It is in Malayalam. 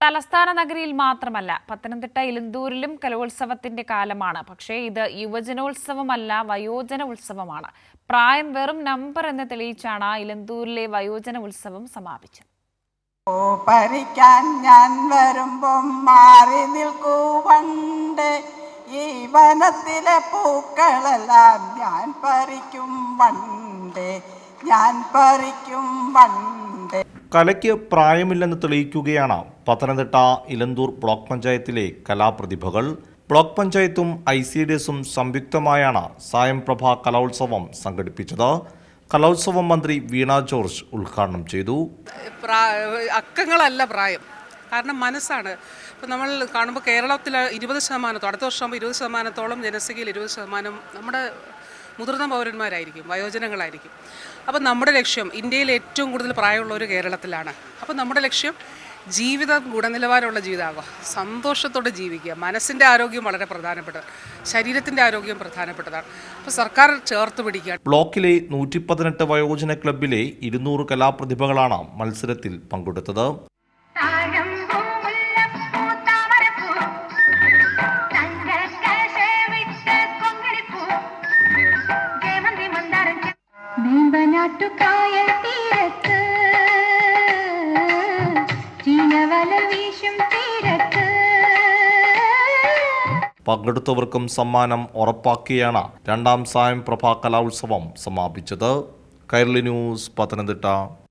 തലസ്ഥാന നഗരിയിൽ മാത്രമല്ല പത്തനംതിട്ട ഇലന്തൂരിലും കലോത്സവത്തിന്റെ കാലമാണ്. പക്ഷേ ഇത് യുവജനോത്സവമല്ല, വയോജന ഉത്സവമാണ്. പ്രായം വെറും നമ്പർ എന്ന് തെളിയിച്ചാണ് ഇലന്തൂരിലെ വയോജന ഉത്സവം സമാപിച്ചത്. പരിക്കാൻ ഞാൻ വരുമ്പം മാറി നിൽക്കൂ വണ്ട്, ഈ വനത്തിലെ പൂക്കളെല്ലാം ഞാൻ പറിക്കും വണ്ട്, ഞാൻ പറിക്കും വണ്ട്. കലയ്ക്ക് പ്രായമില്ലെന്ന് തെളിയിക്കുകയാണ് പത്തനംതിട്ട ഇലന്തൂർ ബ്ലോക്ക് പഞ്ചായത്തിലെ കലാപ്രതിഭകൾ. ബ്ലോക്ക് പഞ്ചായത്തും ICDSും സംയുക്തമായാണ് സായംപ്രഭ കലോത്സവം സംഘടിപ്പിച്ചത്. കലോത്സവം മന്ത്രി വീണ ജോർജ് ഉദ്ഘാടനം ചെയ്തു. അക്കങ്ങളല്ല പ്രായം, കാരണം മനസ്സാണ്. ഇപ്പം നമ്മൾ കാണുമ്പോൾ കേരളത്തിൽ 20%, അടുത്ത വർഷം 20%-ഓളം ജനസംഖ്യയിൽ 20% നമ്മുടെ മുതിർന്ന പൗരന്മാരായിരിക്കും, വയോജനങ്ങളായിരിക്കും. അപ്പം നമ്മുടെ ലക്ഷ്യം ഇന്ത്യയിൽ ഏറ്റവും കൂടുതൽ പ്രായമുള്ളവർ കേരളത്തിലാണ്. അപ്പം നമ്മുടെ ലക്ഷ്യം ജീവിതം ഗുണനിലവാരമുള്ള ജീവിതമാകുക, സന്തോഷത്തോടെ ജീവിക്കുക. മനസ്സിൻ്റെ ആരോഗ്യം വളരെ പ്രധാനപ്പെട്ടതാണ്, ശരീരത്തിൻ്റെ ആരോഗ്യം പ്രധാനപ്പെട്ടതാണ്. അപ്പോൾ സർക്കാർ ചേർത്ത് പിടിക്കുക. ബ്ലോക്കിലെ 118 വയോജന ക്ലബിലെ 200 കലാപ്രതിഭകളാണ് മത്സരത്തിൽ പങ്കെടുത്തത്. പങ്കെടുത്തവർക്കും സമ്മാനം ഉറപ്പാക്കിയാണ് രണ്ടാം സായംപ്രഭ കലോത്സവം സമാപിച്ചത്. കൈരളി ന്യൂസ്, പത്തനംതിട്ട.